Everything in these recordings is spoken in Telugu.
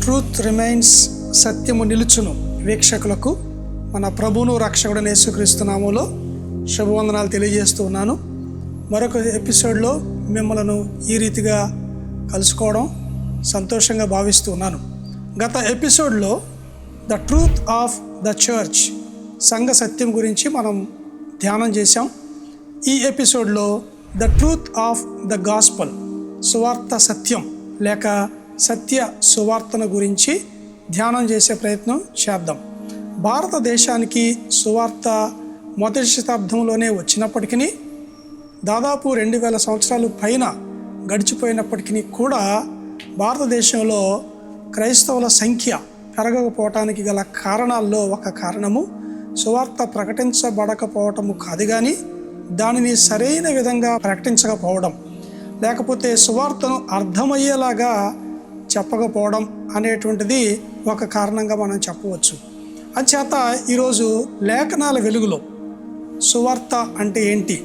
ట్రూత్ రిమైన్స్, సత్యము నిలుచును వీక్షకులకు మన ప్రభువును రక్షకుడైన యేసుక్రీస్తు నామములో శుభవందనాలు తెలియజేస్తూ ఉన్నాను. మరొక ఎపిసోడ్లో మిమ్మలను ఈ రీతిగా కలుసుకోవడం సంతోషంగా భావిస్తూ ఉన్నాను. గత ఎపిసోడ్లో the truth of the church, సంఘ సత్యం గురించి మనం ధ్యానం చేశాం. ఈ ఎపిసోడ్లో the truth of the gospel, సువార్త సత్యం లేక సత్య సువార్తను గురించి ధ్యానం చేసే ప్రయత్నం చేద్దాం. భారతదేశానికి సువార్త మొదటి శతాబ్దంలోనే వచ్చినప్పటికీ దాదాపు 2000 సంవత్సరాలు పైన గడిచిపోయినప్పటికీ కూడా భారతదేశంలో క్రైస్తవుల సంఖ్య పెరగకపోవటానికి గల కారణాల్లో ఒక కారణము సువార్త ప్రకటించబడకపోవటము కాదు, కానీ దానిని సరైన విధంగా ప్రకటించకపోవడం, లేకపోతే సువార్తను అర్థమయ్యేలాగా చెప్పకపోవడం అనేటువంటిది ఒక కారణంగా మనం చెప్పవచ్చు. అంచేత ఈరోజు లేఖనాల వెలుగులో సువార్త అంటే ఏంటి,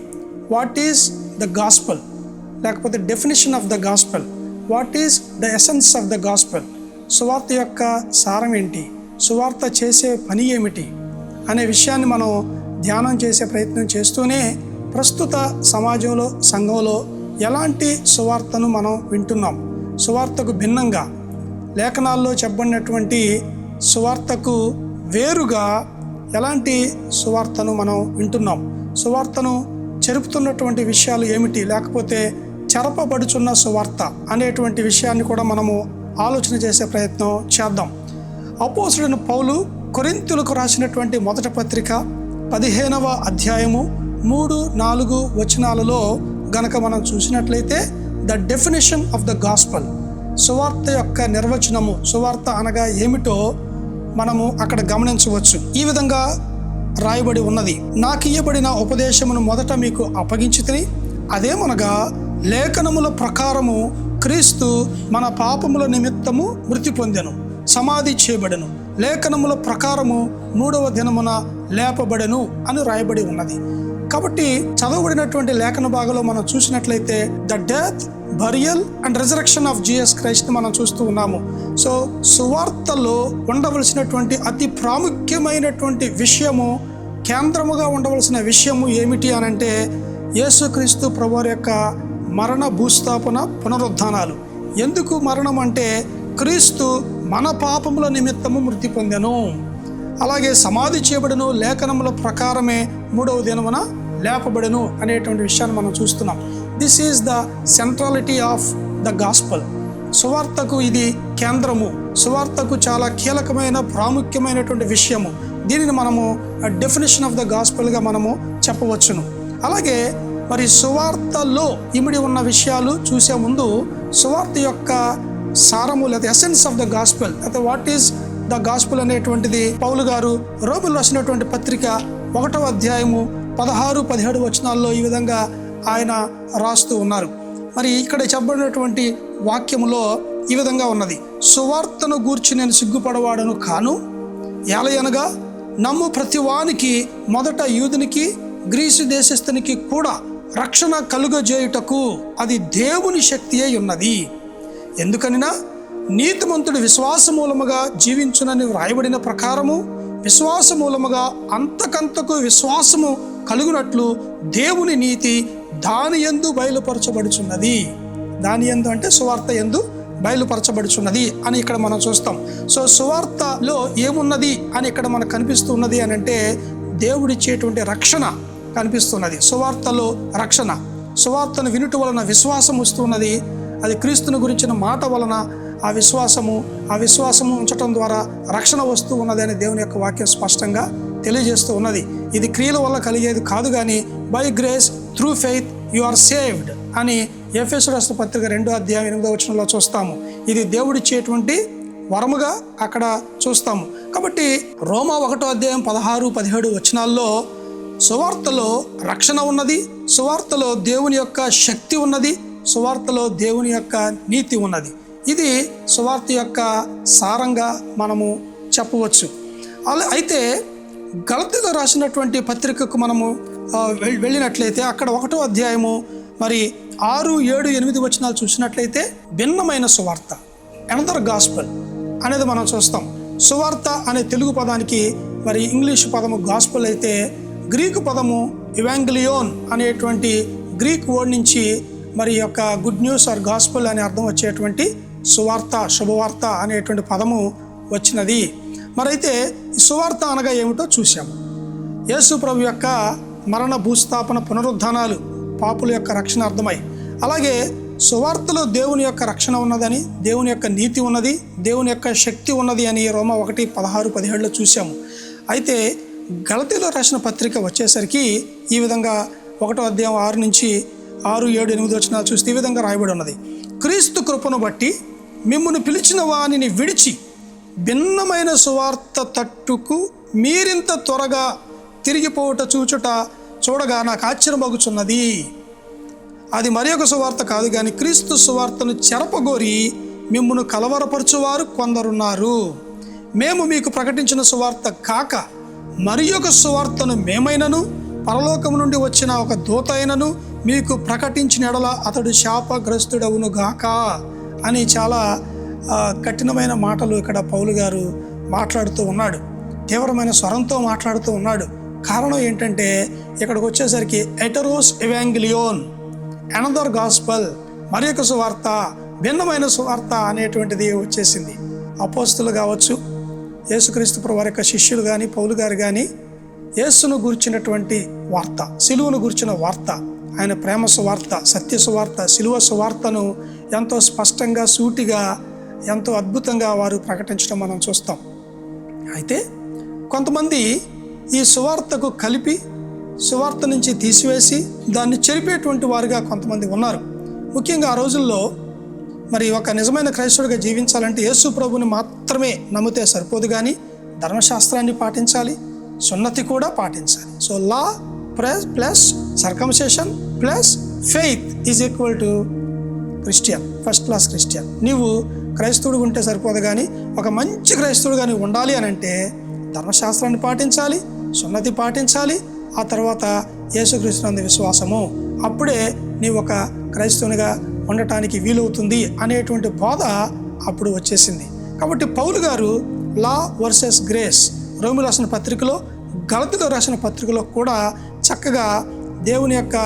వాట్ ఈజ్ ద గాస్పల్, లేకపోతే definition of the gospel, what is the essence of the gospel, సువార్త యొక్క సారం ఏంటి, సువార్త చేసే పని ఏమిటి అనే విషయాన్ని మనం ధ్యానం చేసే ప్రయత్నం చేస్తూనే ప్రస్తుత సమాజంలో, సంఘంలో ఎలాంటి సువార్తను మనం వింటున్నాం, సువార్తకు భిన్నంగా లేఖనాల్లో చెప్పబడినటువంటి సువార్తకు వేరుగా ఎలాంటి సువార్తను మనం వింటున్నాం, సువార్తను చెరుపుతున్నటువంటి విషయాలు ఏమిటి, లేకపోతే చెరపబడుచున్న సువార్త అనేటువంటి విషయాన్ని కూడా మనము ఆలోచన చేసే ప్రయత్నం చేద్దాం. అపోస్తలుడైన పౌలు కొరింథీయులకు రాసినటువంటి మొదటి పత్రిక 15వ అధ్యాయము 3-4 వచనాలలో గనక మనం చూసినట్లయితే the definition of the gospel, సువార్త యొక్క నిర్వచనము, సువార్త అనగా ఏమిటో మనము అక్కడ గమనించవచ్చు. ఈ విధంగా రాయబడి ఉన్నది: నాకు ఇయ్యబడిన ఉపదేశమును మొదట మీకు అప్పగించితిని, అదేమనగా లేఖనముల ప్రకారము క్రీస్తు మన పాపముల నిమిత్తము మృతి పొందెను, సమాధి చేయబడెను, లేఖనముల ప్రకారము 3వ దినమున లేపబడెను అని రాయబడి ఉన్నది. కాబట్టి చదవబడినటువంటి లేఖన భాగంలో మనం చూసినట్లయితే the death, burial and resurrection of Jesus Christ మనం చూస్తూ ఉన్నాము. సో సువార్తలో ఉండవలసినటువంటి అతి ప్రాముఖ్యమైనటువంటి విషయము, కేంద్రముగా ఉండవలసిన విషయము ఏమిటి అనంటే యేసుక్రీస్తు ప్రభువారి యొక్క మరణ, భూస్థాపన, పునరుద్ధానాలు. ఎందుకు మరణం అంటే క్రీస్తు మన పాపముల నిమిత్తము మృతి పొందెను, అలాగే సమాధి చేయబడెను, లేఖనముల ప్రకారమే 3వ దినమున లేపబడెను అనేటువంటి విషయాన్ని మనం చూస్తున్నాం. This is the centrality of the gospel. సువార్తకు ఇది కేంద్రము, సువార్తకు చాలా కీలకమైన ప్రాముఖ్యమైనటువంటి విషయము. దీనిని మనము డెఫినేషన్ ఆఫ్ ద గాస్పల్గా మనము చెప్పవచ్చును. అలాగే మరి సువార్తలో ఇమిడి ఉన్న విషయాలు చూసే ముందు సువార్త యొక్క సారము లేదా ఎసెన్స్ ఆఫ్ ద గాస్పల్, అయితే వాట్ ఈజ్ ద గాస్పల్ అనేటువంటిది పౌలు గారు రోమీయులకు రాసినటువంటి పత్రిక 1వ అధ్యాయము 16-17 వచనాల్లో ఈ విధంగా ఆయన రాస్తూ ఉన్నారు. మరి ఇక్కడ చెప్పబడినటువంటి వాక్యములో ఈ విధంగా ఉన్నది: సువార్తను గూర్చి నేను సిగ్గుపడవాడను కాను, ఏలయనగా నమ్ము ప్రతివానికి మొదట యూదునికి గ్రీసు దేశస్థునికి కూడా రక్షణ కలుగజేయుటకు అది దేవుని శక్తి అయి ఉన్నది. ఎందుకనినా నీతిమంతుడు విశ్వాస మూలముగా జీవించునని వ్రాయబడిన ప్రకారము విశ్వాస మూలముగా అంతకంతకు విశ్వాసము కలుగునట్లు దేవుని నీతి దాని యందు బయలుపరచబడుచున్నది. దాని యందు అంటే సువార్త యందు బయలుపరచబడుచున్నది అని ఇక్కడ మనం చూస్తాం. సో సువార్తలో ఏమున్నది అని ఇక్కడ మనకు కనిపిస్తున్నది అని అంటే దేవుడిచ్చేటువంటి రక్షణ కనిపిస్తున్నది. సువార్తలో రక్షణ, సువార్తను వినుట వలన విశ్వాసం వస్తున్నది. అది క్రీస్తుని గురించిన మాట వలన ఆ విశ్వాసము ఉంచటం ద్వారా రక్షణ వస్తూ ఉన్నది అని దేవుని యొక్క వాక్యం స్పష్టంగా తెలియజేస్తూ ఉన్నది. ఇది క్రియల వల్ల కలిగేది కాదు, కానీ by grace through faith you are saved అని ఎఫెసీయులకు రాసిన పత్రిక 2వ అధ్యాయం 8వ వచనంలో చూస్తాము. ఇది దేవుడిచ్చేటువంటి వరముగా అక్కడ చూస్తాము. కాబట్టి రోమా 1వ అధ్యాయం 16-17 వచనాల్లో సువార్తలో రక్షణ ఉన్నది, సువార్తలో దేవుని యొక్క శక్తి ఉన్నది, సువార్తలో దేవుని యొక్క నీతి ఉన్నది. ఇది సువార్త యొక్క సారంగా మనము చెప్పవచ్చు. అయితే గలతీయులకు రాసినటువంటి పత్రికకు మనము వెళ్ళినట్లయితే అక్కడ 1వ అధ్యాయము మరి 6, 7, 8 వచనాలు చూసినట్లయితే భిన్నమైన సువార్త, అనదర్ గాస్పల్, అనేది మనం చూస్తాం. సువార్త అనే తెలుగు పదానికి మరి ఇంగ్లీష్ పదము గాస్పెల్ అయితే, గ్రీకు పదము ఇవాంగెలియోన్ అనేటువంటి గ్రీక్ వర్డ్ నుంచి మరి యొక్క గుడ్ న్యూస్ ఆర్ గాస్పెల్ అనే అర్థం వచ్చేటువంటి సువార్త, శుభవార్త అనేటువంటి పదము వచ్చినది. మరైతే ఈ సువార్త అనగా ఏమిటో చూసాము. యేసు ప్రభు యొక్క మరణ, భూస్థాపన, పునరుద్ధానాలు పాపుల యొక్క రక్షణ అర్థమై, అలాగే సువార్తలో దేవుని యొక్క రక్షణ ఉన్నదని, దేవుని యొక్క నీతి ఉన్నది, దేవుని యొక్క శక్తి ఉన్నది అని రోమా 1:16-17 చూసాము. అయితే గలతీలో రాసిన పత్రిక వచ్చేసరికి ఈ విధంగా 1వ అధ్యాయం 6 నుంచి 6, 7, 8 వచనాలు చూస్తే ఈ విధంగా రాయబడి ఉన్నది. క్రీస్తు కృపను బట్టి మిమ్మును పిలిచిన వానిని విడిచి భిన్నమైన సువార్త తట్టుకు మీరింత త్వరగా తిరిగిపోవుట చూడగా నాకు ఆశ్చర్యమగుచున్నది. అది మరి ఒక సువార్త కాదు కానీ క్రీస్తు సువార్తను చెరపగోరి మిమ్మును కలవరపరచువారు కొందరున్నారు. మేము మీకు ప్రకటించిన సువార్త కాక మరి ఒక సువార్తను మేమైనను పరలోకము నుండి వచ్చిన ఒక దూత అయినను మీకు ప్రకటించిన ఎడల అతడు శాపగ్రస్తుడవును గాక అని చాలా కఠినమైన మాటలు ఇక్కడ పౌలు గారు మాట్లాడుతూ ఉన్నాడు. తీవ్రమైన స్వరంతో మాట్లాడుతూ ఉన్నాడు. కారణం ఏంటంటే ఇక్కడికి వచ్చేసరికి ఎటరోస్ ఎవాంగెలియోన్, అనదర్ గాస్పల్, మరి ఒక సువార్త, భిన్నమైన సువార్త అనేటువంటిది వచ్చేసింది. అపోస్తులు కావచ్చు, యేసుక్రీస్తు ప్రభు వారి యొక్క శిష్యులు కానీ, పౌలు గారు కానీ యేసును గురించినటువంటి వార్త, సిలువను గురించిన వార్త, ఆయన ప్రేమ సువార్త, సత్య సువార్త, సిలువ సువార్తను ఎంతో స్పష్టంగా, సూటిగా, ఎంతో అద్భుతంగా వారు ప్రకటించడం మనం చూస్తాం. అయితే కొంతమంది ఈ సువార్తకు కలిపి సువార్త నుంచి తీసివేసి దాన్ని చెరిపేటువంటి వారుగా కొంతమంది ఉన్నారు. ముఖ్యంగా ఆ రోజుల్లో మరి ఒక నిజమైన క్రైస్తవుడిగా జీవించాలంటే యేసు ప్రభుని మాత్రమే నమ్మితే సరిపోదు కానీ ధర్మశాస్త్రాన్ని పాటించాలి, సున్నతి కూడా పాటించాలి. So law plus circumcision plus faith is equal to Christian, first class Christian. నీవు క్రైస్తవుడు ఉంటే సరిపోదు కానీ ఒక మంచి క్రైస్తవుడు కానీ ఉండాలి అని అంటే ధర్మశాస్త్రాన్ని పాటించాలి, సున్నతి పాటించాలి, ఆ తర్వాత యేసుక్రీస్తునందు విశ్వాసము, అప్పుడే నీవు ఒక క్రైస్తవునిగా ఉండటానికి వీలవుతుంది అనేటువంటి బోధ అప్పుడు వచ్చేసింది. కాబట్టి పౌలు గారు లా వర్సెస్ గ్రేస్, రోమీయులకు రాసిన పత్రికలో, గలతీయులకు రాసిన పత్రికలో కూడా చక్కగా దేవుని యొక్క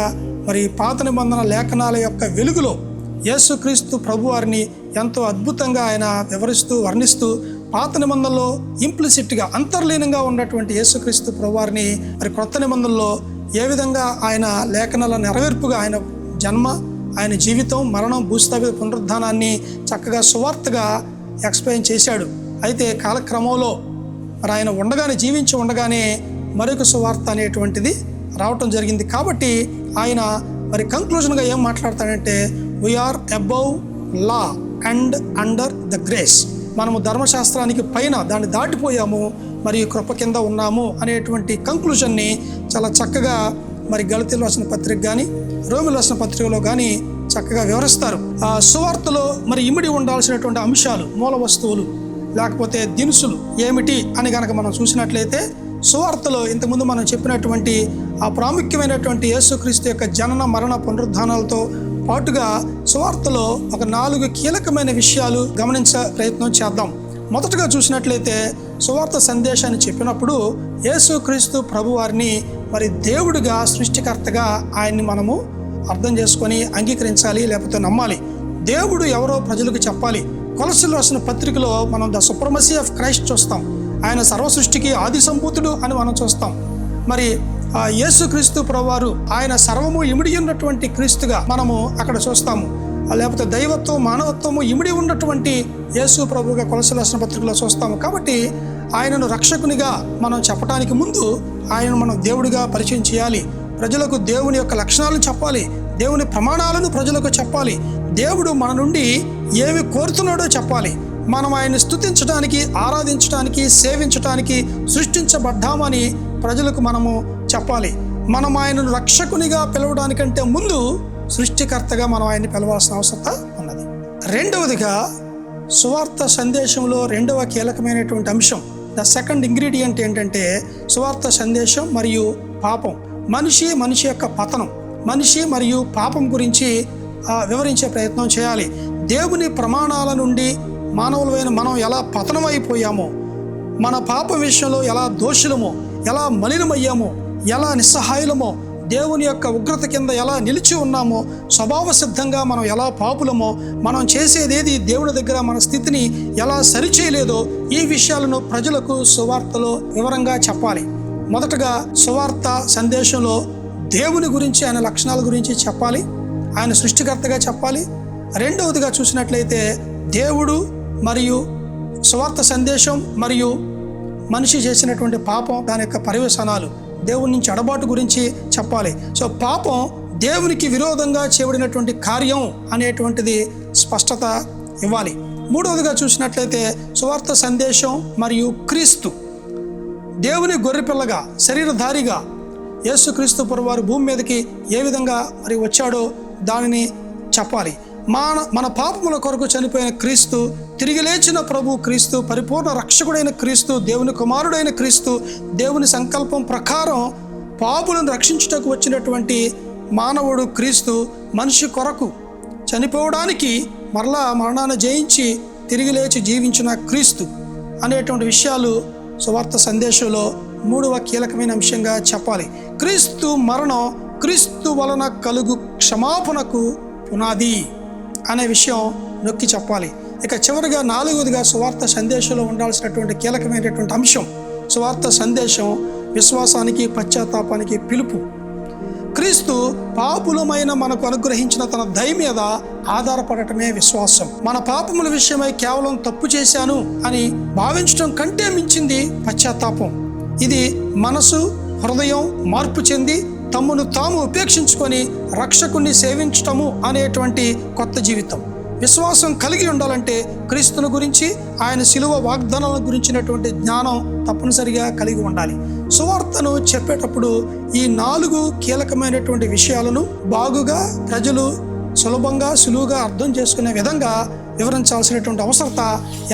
మరి పాత నిబంధన లేఖనాల యొక్క వెలుగులో యేసుక్రీస్తు ప్రభు వారిని ఎంతో అద్భుతంగా ఆయన వివరిస్తూ, వర్ణిస్తూ, పాత నిబంధనలో ఇంప్లిసిట్గా, అంతర్లీనంగా ఉన్నటువంటి యేసుక్రీస్తు ప్రభు వారిని మరి క్రొత్త నిబంధనలో ఏ విధంగా ఆయన లేఖనాల నెరవేర్పుగా ఆయన జన్మ, ఆయన జీవితం, మరణం, భూస్థాపిత పునరుద్ధానాన్ని చక్కగా సువార్తగా ఎక్స్ప్లెయిన్ చేశాడు. అయితే కాలక్రమంలో మరి ఆయన ఉండగానే, జీవించి ఉండగానే మరొక సువార్త అనేటువంటిది రావటం జరిగింది. కాబట్టి ఆయన మరి కంక్లూజన్గా ఏం మాట్లాడతాడంటే, we are above law and under the grace. మనము ధర్మశాస్త్రానికి పైన దాన్ని దాటిపోయాము, మరి కృప కింద ఉన్నాము అనేటువంటి కంక్లూజన్ని చాలా చక్కగా మరి గలతీయులకు రాసిన పత్రిక కానీ, రోమీయులకు రాసిన పత్రికలో కానీ చక్కగా వివరిస్తారు. ఆ సువార్తలో మరి ఇమిడి ఉండాల్సినటువంటి అంశాలు, మూల వస్తువులు లేకపోతే దినుసులు ఏమిటి అని కనుక మనం చూసినట్లయితే, సువార్తలో ఇంతకుముందు మనం చెప్పినటువంటి ఆ ప్రాముఖ్యమైనటువంటి యేసుక్రీస్తు యొక్క జనన, మరణ, పునరుద్ధానాలతో పాటుగా సువార్తలో ఒక 4 కీలకమైన విషయాలు గమనించే ప్రయత్నం చేద్దాం. మొదటగా చూసినట్లయితే సువార్త సందేశాన్ని చెప్పినప్పుడు యేసుక్రీస్తు ప్రభు వారిని మరి దేవుడిగా, సృష్టికర్తగా ఆయన్ని మనము అర్థం చేసుకొని అంగీకరించాలి, లేకపోతే నమ్మాలి. దేవుడు ఎవరో ప్రజలకు చెప్పాలి. కొలస్సీయులకు రాసిన పత్రికలో మనం ద సుప్రమసీ ఆఫ్ క్రైస్ట్ చూస్తాం. ఆయన సర్వ సృష్టికి ఆది సంభూతుడు అని మనం చూస్తాం. మరి యేసుక్రీస్తు ప్రభువారు ఆయన సర్వము ఇమిడి ఉన్నటువంటి క్రీస్తుగా మనము అక్కడ చూస్తాము. లేకపోతే దైవత్వం, మానవత్వము ఇమిడి ఉన్నటువంటి యేసు ప్రభువుగా కొలస్సీయులకు రాసిన పత్రికలో చూస్తాము. కాబట్టి ఆయనను రక్షకునిగా మనం చెప్పడానికి ముందు ఆయనను మనం దేవుడిగా పరిచయం చేయాలి. ప్రజలకు దేవుని యొక్క లక్షణాలను చెప్పాలి, దేవుని ప్రమాణాలను ప్రజలకు చెప్పాలి, దేవుడు మన నుండి ఏమి కోరుతున్నాడో చెప్పాలి. మనం ఆయన్ని స్తుతించడానికి, ఆరాధించడానికి, సేవించడానికి సృష్టించబడ్డామని ప్రజలకు మనము చెప్పాలి. మనం ఆయనను రక్షకునిగా పిలవడానికంటే ముందు సృష్టికర్తగా మనం ఆయన్ని పిలవాల్సిన అవసరం ఉన్నది. రెండవదిగా సువార్త సందేశంలో రెండవ కీలకమైనటువంటి అంశం, ద సెకండ్ ఇంగ్రీడియంట్ ఏంటంటే సువార్త సందేశం మరియు పాపం. మనిషి యొక్క పతనం, మనిషి మరియు పాపం గురించి వివరించే ప్రయత్నం చేయాలి. దేవుని ప్రమాణాల నుండి మానవులమైన మనం ఎలా పతనమైపోయామో, మన పాప విషయంలో ఎలా దోషులమో, ఎలా మలినమయ్యామో, ఎలా నిస్సహాయులమో, దేవుని యొక్క ఉగ్రత కింద ఎలా నిలిచి ఉన్నామో, స్వభావ సిద్ధంగా మనం ఎలా పాపులమో, మనం చేసేదేది దేవుని దగ్గర మన స్థితిని ఎలా సరిచేయలేదో ఈ విషయాలను ప్రజలకు సువార్తలో వివరంగా చెప్పాలి. మొదటగా సువార్త సందేశంలో దేవుని గురించి, ఆయన లక్షణాల గురించి చెప్పాలి, ఆయన సృష్టికర్తగా చెప్పాలి. రెండవదిగా చూసినట్లయితే దేవుడు మరియు సువార్త సందేశం మరియు మనిషి చేసినటువంటి పాపం, దాని యొక్క పర్యవసానాలు, దేవుని నుంచి ఎడబాటు గురించి చెప్పాలి. సో పాపం దేవునికి విరోధంగా చేయబడినటువంటి కార్యం అనేటువంటిది స్పష్టత ఇవ్వాలి. మూడవదిగా చూసినట్లయితే సువార్త సందేశం మరియు క్రీస్తు, దేవుని గొర్రెపిల్లగా శరీరధారిగా యేసుక్రీస్తు ప్రభువారు భూమి మీదకి ఏ విధంగా మరి వచ్చాడో దానిని చెప్పాలి. మన పాపముల కొరకు చనిపోయిన క్రీస్తు, తిరిగి లేచిన ప్రభు క్రీస్తు, పరిపూర్ణ రక్షకుడైన క్రీస్తు, దేవుని కుమారుడైన క్రీస్తు, దేవుని సంకల్పం ప్రకారం పాపులను రక్షించుటకు వచ్చినటువంటి మానవుడు క్రీస్తు, మనిషి కొరకు చనిపోవడానికి మరలా మరణాన్ని జయించి తిరిగి లేచి జీవించిన క్రీస్తు అనేటువంటి విషయాలు సువార్త సందేశంలో మూడవ కీలకమైన అంశంగా చెప్పాలి. క్రీస్తు మరణం క్రీస్తు వలన కలుగు క్షమాపణకు పునాది అనే విషయం నొక్కి చెప్పాలి. ఇక చివరిగా నాలుగవదిగా సువార్త సందేశంలో ఉండాల్సినటువంటి కీలకమైనటువంటి అంశం, సువార్త సందేశం విశ్వాసానికి, పశ్చాత్తాపానికి పిలుపు. క్రీస్తు పాపులమైన మనకు అనుగ్రహించిన తన దయ మీద ఆధారపడటమే విశ్వాసం. మన పాపముల విషయమై కేవలం తప్పు చేశాను అని భావించడం కంటే మించింది పశ్చాత్తాపం. ఇది మనసు, హృదయం మార్పు చెంది తమ్మును తాము ఉపేక్షించుకొని రక్షకుణ్ణి సేవించటము అనేటువంటి కొత్త జీవితం. విశ్వాసం కలిగి ఉండాలంటే క్రీస్తుని గురించి, ఆయన శిలువ వాగ్దానాల గురించినటువంటి జ్ఞానం తప్పనిసరిగా కలిగి ఉండాలి. సువార్తను చెప్పేటప్పుడు ఈ 4 కీలకమైనటువంటి విషయాలను బాగుగా ప్రజలు సులువుగా అర్థం చేసుకునే విధంగా వివరించాల్సినటువంటి అవసరత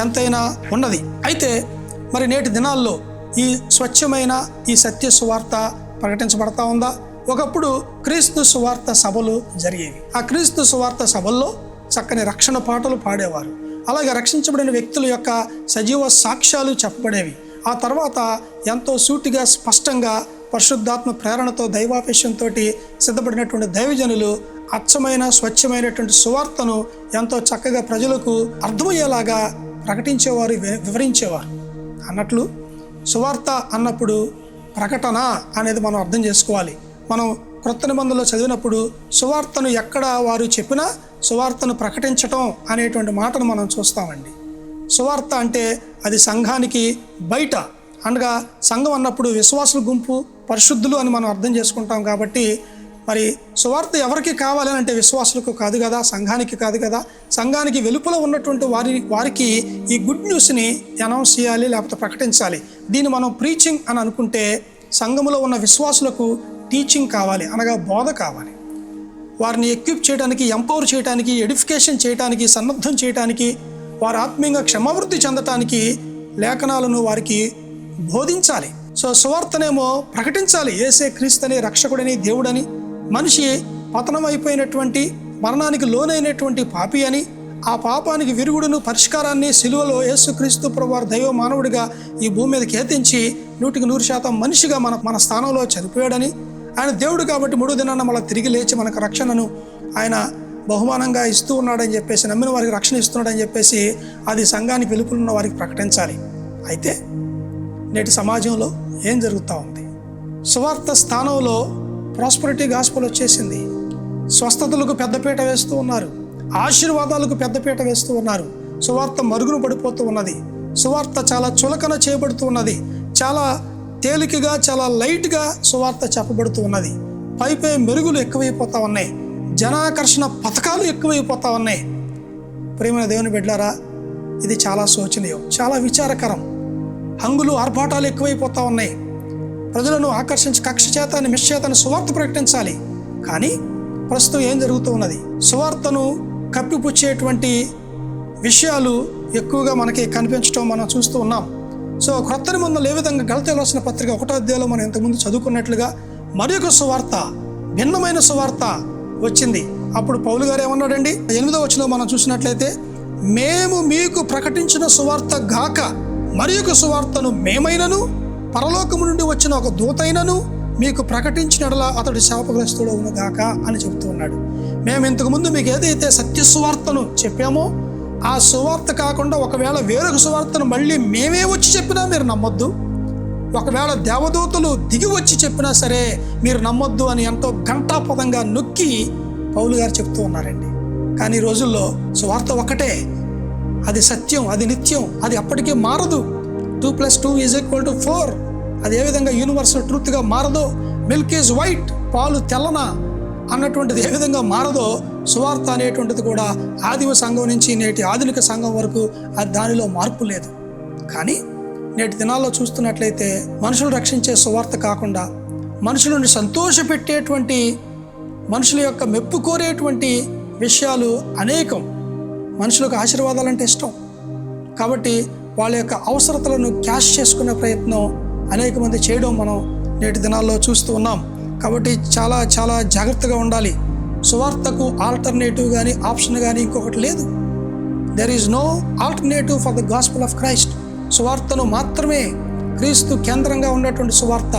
ఎంతైనా ఉన్నది. అయితే మరి నేటి దినాల్లో ఈ స్వచ్ఛమైన ఈ సత్య సువార్త ప్రకటించబడతా ఉందా? ఒకప్పుడు క్రీస్తు సువార్త సభలు జరిగేవి. ఆ క్రీస్తు సువార్త సభల్లో చక్కని రక్షణ పాటలు పాడేవారు. అలాగే రక్షించబడిన వ్యక్తుల యొక్క సజీవ సాక్ష్యాలు చెప్పబడేవి. ఆ తర్వాత ఎంతో సూటిగా, స్పష్టంగా, పరిశుద్ధాత్మ ప్రేరణతో, దైవాపేక్షంతో సిద్ధపడినటువంటి దైవజనులు అచ్చమైన స్వచ్ఛమైనటువంటి సువార్తను ఎంతో చక్కగా ప్రజలకు అర్థమయ్యేలాగా ప్రకటించేవారు, వివరించేవారు. అన్నట్లు సువార్త అన్నప్పుడు ప్రకటన అనేది మనం అర్థం చేసుకోవాలి. మనం క్రొత్త నిబంధనలో చదివినప్పుడు సువార్తను ఎక్కడ వారు చెప్పినా సువార్తను ప్రకటించటం అనేటువంటి మాటను మనం చూస్తామండి. సువార్త అంటే అది సంఘానికి బయట, అనగా సంఘం అన్నప్పుడు విశ్వాసుల గుంపు, పరిశుద్ధులు అని మనం అర్థం చేసుకుంటాం. కాబట్టి మరి సువార్త ఎవరికి కావాలి అంటే విశ్వాసులకు కాదు కదా, సంఘానికి కాదు కదా. సంఘానికి వెలుపల ఉన్నటువంటి వారికి ఈ గుడ్ న్యూస్ని అనౌన్స్ చేయాలి, లేకపోతే ప్రకటించాలి. దీన్ని మనం ప్రీచింగ్ అని అనుకుంటే, సంఘములో ఉన్న విశ్వాసులకు టీచింగ్ కావాలి, అనగా బోధ కావాలి. వారిని ఎక్విప్ చేయడానికి, ఎంపవర్ చేయడానికి, ఎడిఫికేషన్ చేయడానికి, సన్నద్ధం చేయడానికి, వారు ఆత్మీయంగా క్షమావృద్ధి చెందటానికి లేఖనాలను వారికి బోధించాలి. సో సువార్తనేమో ప్రకటించాలి, యేసే క్రీస్తుని రక్షకుడని, దేవుడని, మనిషి పతనం అయిపోయినటువంటి, మరణానికి లోనైనటువంటి పాపి అని, ఆ పాపానికి విరుగుడును పరిష్కారాన్ని సిలువలో యేసుక్రీస్తు ప్రభువారు దైవ మానవుడిగా ఈ భూమి మీద కేతించి 100% మనిషిగా మన స్థానంలో చనిపోయాడని, ఆయన దేవుడు కాబట్టి 3వ దినాన మళ్ళీ తిరిగి లేచి మనకు రక్షణను ఆయన బహుమానంగా ఇస్తూ ఉన్నాడని చెప్పేసి, నమ్మిన వారికి రక్షణ ఇస్తున్నాడని చెప్పేసి అది సంఘానికి వెలుపలున్న వారికి ప్రకటించాలి. అయితే నేటి సమాజంలో ఏం జరుగుతూ ఉంది? సువార్త స్థానంలో ప్రాస్పరిటీ గాస్పెల్ వచ్చేసింది. స్వస్థతలకు పెద్దపీట వేస్తూ ఉన్నారు, ఆశీర్వాదాలకు పెద్దపీట వేస్తూ ఉన్నారు. సువార్త మరుగున పడిపోతూ ఉన్నది. సువార్త చాలా చులకన చేయబడుతూ ఉన్నది. చాలా తేలికగా, చాలా లైట్గా సువార్త చెప్పబడుతూ ఉన్నది. పైపై మెరుగులు ఎక్కువైపోతూ ఉన్నాయి, జనాకర్షణ పథకాలు ఎక్కువైపోతూ ఉన్నాయి. ప్రియమైన దేవుని బిడ్డలారా, ఇది చాలా శోచనీయం, చాలా విచారకరం. హంగులు, ఆర్భాటాలు ఎక్కువైపోతూ ఉన్నాయి. ప్రజలను ఆకర్షించి కక్ష చేత, నిశ్చేతను సువార్త ప్రకటించాలి. కానీ ప్రస్తుతం ఏం జరుగుతూ ఉన్నది? సువార్తను కప్పిపుచ్చేటువంటి విషయాలు ఎక్కువగా మనకి కనిపించడం మనం చూస్తూ ఉన్నాం. సో క్రొత్త నిబంధనలు ఏ విధంగా గలతీయులకు రాసిన పత్రిక 1వ అధ్యాయంలో మనం ఇంతకుముందు చదువుకున్నట్లుగా మరి ఒక సువార్త, భిన్నమైన సువార్త వచ్చింది. అప్పుడు పౌలు గారు ఏమన్నాడండి? 8వ వచనంలో మనం చూసినట్లయితే, మేము మీకు ప్రకటించిన సువార్త గాక మరి ఒక సువార్తను మేమైనను పరలోకము నుండి వచ్చిన ఒక దూతైనను మీకు ప్రకటించినట్లా అతడు శాపగ్రస్తుడు అవును గాక అని చెబుతూ ఉన్నాడు. మేము ఇంతకుముందు మీకు ఏదైతే సత్య సువార్తను చెప్పామో ఆ సువార్త కాకుండా ఒకవేళ వేరొక సువార్తను మళ్ళీ మేమే వచ్చి చెప్పినా మీరు నమ్మొద్దు, ఒకవేళ దేవదూతలు దిగి వచ్చి చెప్పినా సరే మీరు నమ్మొద్దు అని ఎంతో ఘంటాపదంగా నొక్కి పౌలు గారు చెప్తూ ఉన్నారండి. కానీ ఈ రోజుల్లో సువార్త ఒకటే, అది సత్యం, అది నిత్యం, అది అప్పటికీ మారదు. 2+2 = 4. అది ఏ విధంగా యూనివర్సల్ ట్రూత్గా మారదో, మిల్క్ ఈజ్ వైట్, పాలు తెల్లన అన్నటువంటిది ఏ విధంగా మారదో, సువార్త అనేటువంటిది కూడా ఆదిమ సంఘం నుంచి నేటి ఆధునిక సంఘం వరకు అది దానిలో మార్పు లేదు. కానీ నేటి దినాల్లో చూస్తున్నట్లయితే మనుషులు రక్షించే సువార్త కాకుండా మనుషులను సంతోషపెట్టేటువంటి, మనుషుల యొక్క మెప్పు కోరేటువంటి విషయాలు అనేకం. మనుషులకు ఆశీర్వాదాలంటే ఇష్టం కాబట్టి వాళ్ళ యొక్క అవసరతలను క్యాష్ చేసుకునే ప్రయత్నం అనేక మంది చేయడం మనం నేటి దినాల్లో చూస్తూ ఉన్నాం. కాబట్టి చాలా చాలా జాగ్రత్తగా ఉండాలి. సువార్తకు ఆల్టర్నేటివ్ కానీ ఆప్షన్ కానీ ఇంకొకటి లేదు. There is no alternative for the gospel of Christ. సువార్తను మాత్రమే, క్రీస్తు కేంద్రంగా ఉన్నటువంటి సువార్త,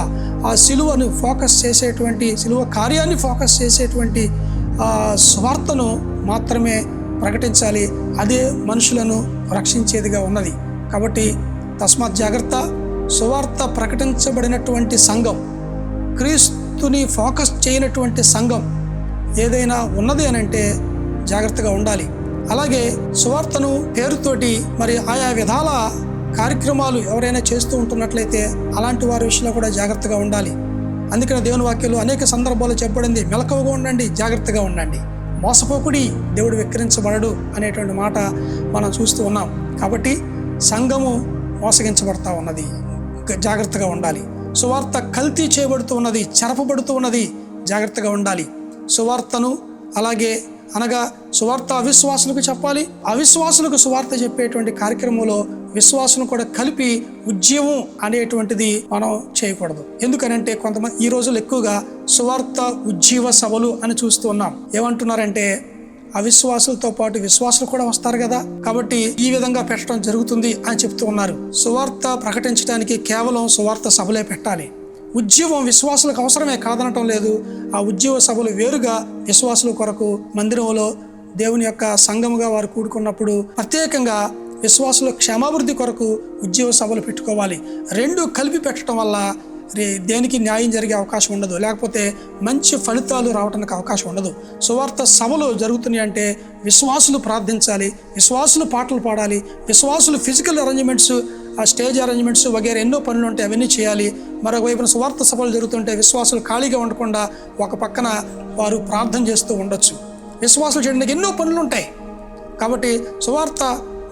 ఆ సిలువను ఫోకస్ చేసేటువంటి, సిలువ కార్యాన్ని ఫోకస్ చేసేటువంటి సువార్తను మాత్రమే ప్రకటించాలి. అదే మనుషులను రక్షించేదిగా ఉన్నది. కాబట్టి తస్మాత్ జాగ్రత్త. సువార్త ప్రకటించబడినటువంటి సంఘం, క్రీస్తుని ఫోకస్ చేయనటువంటి సంఘం ఏదైనా ఉన్నది అని అంటే జాగ్రత్తగా ఉండాలి. అలాగే సువార్తను పేరుతోటి మరి ఆయా విధాల కార్యక్రమాలు ఎవరైనా చేస్తూ ఉంటున్నట్లయితే అలాంటి వారి విషయంలో కూడా జాగ్రత్తగా ఉండాలి. అందుకనే దేవుని వాక్యంలో అనేక సందర్భాలు చెప్పబడింది, మెలకువగా ఉండండి, జాగ్రత్తగా ఉండండి, మోసపోకుడి, దేవుడు వెక్కిరించబడడు అనేటువంటి మాట మనం చూస్తూ ఉన్నాం. కాబట్టి సంఘము మోసగించబడతా ఉన్నది, జాగ్రత్తగా ఉండాలి. సువార్త కల్తీ చేయబడుతూ ఉన్నది, చెరపబడుతూ ఉన్నది, జాగ్రత్తగా ఉండాలి. సువార్తను అలాగే అనగా సువార్త అవిశ్వాసులకు చెప్పాలి, అవిశ్వాసులకు సువార్త చెప్పేటువంటి కార్యక్రమంలో విశ్వాసం కూడా కలిపి ఉద్యమం అనేటువంటిది మనం చేయకూడదు. ఎందుకనంటే కొంతమంది ఈ రోజులు ఎక్కువగా సువార్త ఉజ్జీవ సభలు అని చూస్తూ ఉన్నాం. ఏమంటున్నారంటే అవిశ్వాసులతో పాటు విశ్వాసులు కూడా వస్తారు కదా, కాబట్టి ఈ విధంగా పెట్టడం జరుగుతుంది అని చెప్తూ ఉన్నారు. సువార్త ప్రకటించడానికి కేవలం సువార్త సభలే పెట్టాలి. ఉద్యమం విశ్వాసులకు అవసరమే, కాదనటం లేదు. ఆ ఉద్యమ సభలు వేరుగా విశ్వాసుల కొరకు మందిరంలో దేవుని యొక్క సంఘముగా వారు కూడుకున్నప్పుడు ప్రత్యేకంగా విశ్వాసుల క్షేమాభివృద్ధి కొరకు ఉద్యమ సభలు పెట్టుకోవాలి. రెండు కలిపి పెట్టడం వల్ల దేనికి న్యాయం జరిగే అవకాశం ఉండదు, లేకపోతే మంచి ఫలితాలు రావడానికి అవకాశం ఉండదు. సువార్త సభలు జరుగుతున్నాయి అంటే విశ్వాసులు ప్రార్థించాలి, విశ్వాసులు పాటలు పాడాలి, విశ్వాసులు ఫిజికల్ అరేంజ్మెంట్స్, స్టేజ్ అరేంజ్మెంట్స్ వగేర ఎన్నో పనులు ఉంటాయి, అవన్నీ చేయాలి. మరొక వైపున సువార్త సభలు జరుగుతుంటే విశ్వాసులు ఖాళీగా ఉండకుండా ఒక పక్కన వారు ప్రార్థన చేస్తూ ఉండొచ్చు. విశ్వాసులు చేయడానికి ఎన్నో పనులు ఉంటాయి. కాబట్టి సువార్త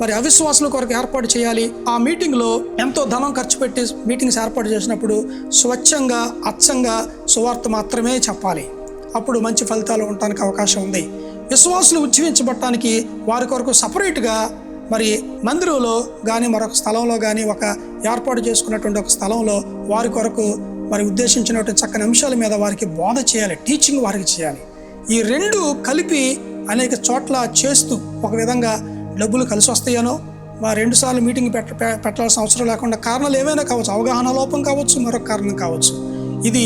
మరి అవిశ్వాసుల కొరకు ఏర్పాటు చేయాలి. ఆ మీటింగ్లో ఎంతో ధనం ఖర్చు పెట్టి మీటింగ్స్ ఏర్పాటు చేసినప్పుడు స్వచ్ఛంగా అచ్చంగా సువార్త మాత్రమే చెప్పాలి. అప్పుడు మంచి ఫలితాలు ఉండడానికి అవకాశం ఉంది. విశ్వాసులు ఉజ్జీవించబడటానికి వారి కొరకు సపరేట్గా మరి మందిరంలో కానీ మరొక స్థలంలో కానీ ఒక ఏర్పాటు చేసుకున్నటువంటి ఒక స్థలంలో వారి కొరకు మరి ఉద్దేశించినటువంటి చక్కని అంశాల మీద వారికి బోధ చేయాలి, టీచింగ్ వారికి చేయాలి. ఈ రెండు కలిపి అనేక చోట్ల చేస్తూ ఒక విధంగా డబ్బులు కలిసి వస్తాయనో, మా 2 సార్లు మీటింగ్ పెట్టాల్సిన అవసరం లేకుండా కారణాలు ఏమైనా కావచ్చు, అవగాహన లోపం కావచ్చు, మరొక కారణం కావచ్చు. ఇది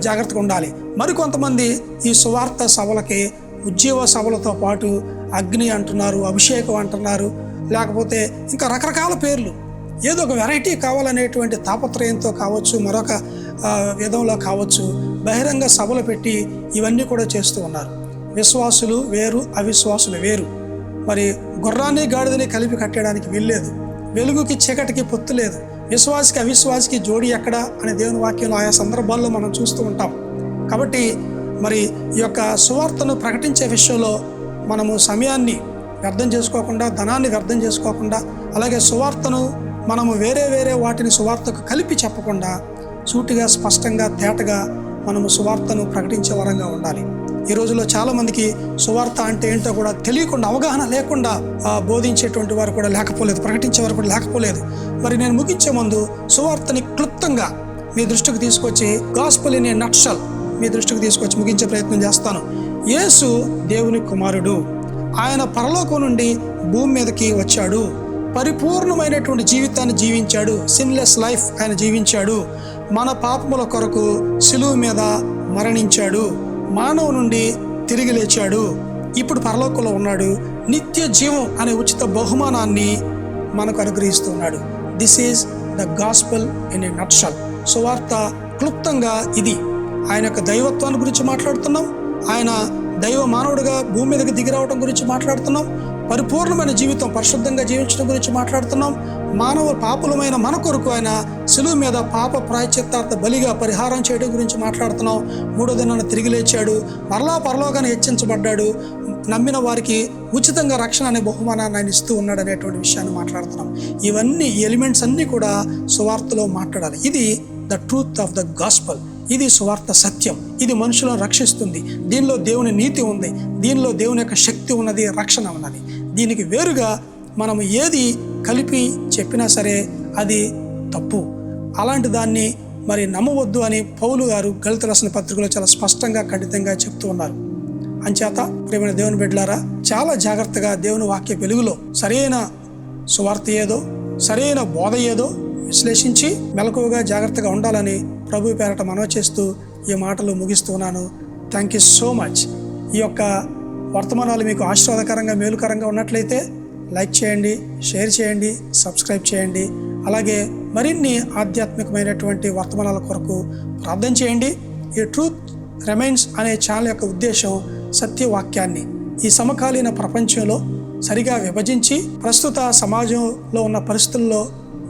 జాగ్రత్తగా ఉండాలి. మరికొంతమంది ఈ సువార్త సభలకి ఉద్యోగ సభలతో పాటు అగ్ని అంటున్నారు, అభిషేకం అంటున్నారు, లేకపోతే ఇంకా రకరకాల పేర్లు, ఏదో ఒక వెరైటీ కావాలనేటువంటి తాపత్రయంతో కావచ్చు, మరొక విధంలో కావచ్చు, బహిరంగ సభలు పెట్టి ఇవన్నీ కూడా చేస్తూ ఉన్నారు. విశ్వాసులు వేరు, అవిశ్వాసులు వేరు. మరి గుర్రాన్ని గాడిదని కలిపి కట్టడానికి వీల్లేదు. వెలుగుకి చీకటికి పొత్తు లేదు. విశ్వాసికి అవిశ్వాసికి జోడి ఎక్కడ అనే దేవుని వాక్యంలో ఆయా సందర్భాల్లో మనం చూస్తూ ఉంటాం. కాబట్టి మరి ఈ యొక్క సువార్తను ప్రకటించే విషయంలో మనము సమయాన్ని వ్యర్థం చేసుకోకుండా, ధనాన్ని వ్యర్థం చేసుకోకుండా, అలాగే సువార్తను మనము వేరే వాటిని సువార్తకు కలిపి చెప్పకుండా సూటిగా, స్పష్టంగా, తేటగా మనము సువార్తను ప్రకటించే వరంగా ఉండాలి. ఈ రోజుల్లో చాలామందికి సువార్త అంటే ఏంటో కూడా తెలియకుండా, అవగాహన లేకుండా బోధించేటువంటి వారు కూడా లేకపోలేదు, ప్రకటించే వారు కూడా లేకపోలేదు. మరి నేను ముగించే ముందు సువార్తని క్లుప్తంగా మీ దృష్టికి తీసుకొచ్చి, గాస్పెల్ ఇన్ ఏ నట్షల్ మీ దృష్టికి తీసుకొచ్చి ముగించే ప్రయత్నం చేస్తాను. యేసు దేవుని కుమారుడు, ఆయన పరలోకం నుండి భూమి మీదకి వచ్చాడు. పరిపూర్ణమైనటువంటి జీవితాన్ని జీవించాడు. సిన్లెస్ లైఫ్ ఆయన జీవించాడు. మన పాపముల కొరకు సిలువ మీద మరణించాడు. మానవు నుండి తిరిగి లేచాడు. ఇప్పుడు పరలోకంలో ఉన్నాడు. నిత్య జీవం అనే ఉచిత బహుమానాన్ని మనకు అనుగ్రహిస్తున్నాడు. This is the gospel in a nutshell. సువార్త క్లుప్తంగా ఇది. ఆయన యొక్క దైవత్వాన్ని గురించి మాట్లాడుతున్నాం. ఆయన దైవ మానవుడిగా భూమి మీదకి దిగి రావడం గురించి మాట్లాడుతున్నాం. పరిపూర్ణమైన జీవితం, పరిశుద్ధంగా జీవించడం గురించి మాట్లాడుతున్నాం. మానవ పాపులమైన మన కొరకు ఆయన సిలువ మీద పాప ప్రాయశ్చిత్తార్థ బలిగా పరిహారం చేయడం గురించి మాట్లాడుతున్నాం. 3వ దినాన తిరిగి లేచాడు. మరలా పరలోకాన్ని హెచ్చించబడ్డాడు. నమ్మిన వారికి ఉచితంగా రక్షణ అనే బహుమానాన్ని ఆయన ఇస్తూ ఉన్నాడు అనేటువంటి విషయాన్ని మాట్లాడుతున్నాం. ఇవన్నీ ఎలిమెంట్స్ అన్నీ కూడా సువార్తలో మాట్లాడాలి. ఇది the truth of the gospel. ఇది సువార్త సత్యం. ఇది మనుషులను రక్షిస్తుంది. దీనిలో దేవుని నీతి ఉంది. దీనిలో దేవుని యొక్క శక్తి ఉన్నది, రక్షణ ఉన్నది. దీనికి వేరుగా మనం ఏది కలిపి చెప్పినా సరే అది తప్పు. అలాంటి దాన్ని మరి నమ్మవద్దు అని పౌలు గారు గళితీయులకు రాసిన పత్రికలో చాలా స్పష్టంగా ఖండితంగా చెప్తూ ఉన్నారు. అంచేత ప్రియమైన దేవుని బిడ్డలారా, చాలా జాగ్రత్తగా దేవుని వాక్య వెలుగులో సరైన సువార్త ఏదో, సరైన బోధ ఏదో విశ్లేషించి మెలకువగా జాగ్రత్తగా ఉండాలని ప్రభు పేరట మనవి చేస్తూ ఈ మాటలు ముగిస్తున్నాను. Thank you so much. ఈ యొక్క వర్తమానాలు మీకు ఆశీర్వాదకరంగా, మేలుకరంగా ఉన్నట్లయితే లైక్ చేయండి, షేర్ చేయండి, సబ్స్క్రైబ్ చేయండి. అలాగే మరిన్ని ఆధ్యాత్మికమైనటువంటి వర్తమానాల కొరకు ప్రార్థన చేయండి. ఈ ట్రూత్ రిమైన్స్ అనే ఛానల్ యొక్క ఉద్దేశం సత్యవాక్యాన్ని ఈ సమకాలీన ప్రపంచంలో సరిగా విభజించి ప్రస్తుత సమాజంలో ఉన్న పరిస్థితుల్లో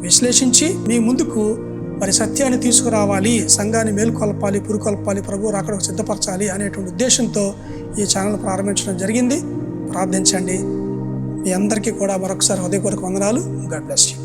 విశ్లేషించి మీ ముందుకు మరి సత్యాన్ని తీసుకురావాలి, సంఘాన్ని మేలుకొల్పాలి, పురుకొల్పాలి, ప్రభు రాకడకు సిద్ధపరచాలి అనేటువంటి ఉద్దేశంతో ఈ ఛానల్ ప్రారంభించడం జరిగింది. ప్రార్థించండి. మీ అందరికీ కూడా మరొకసారి హృదయపూర్వక వందనాలు. God bless you.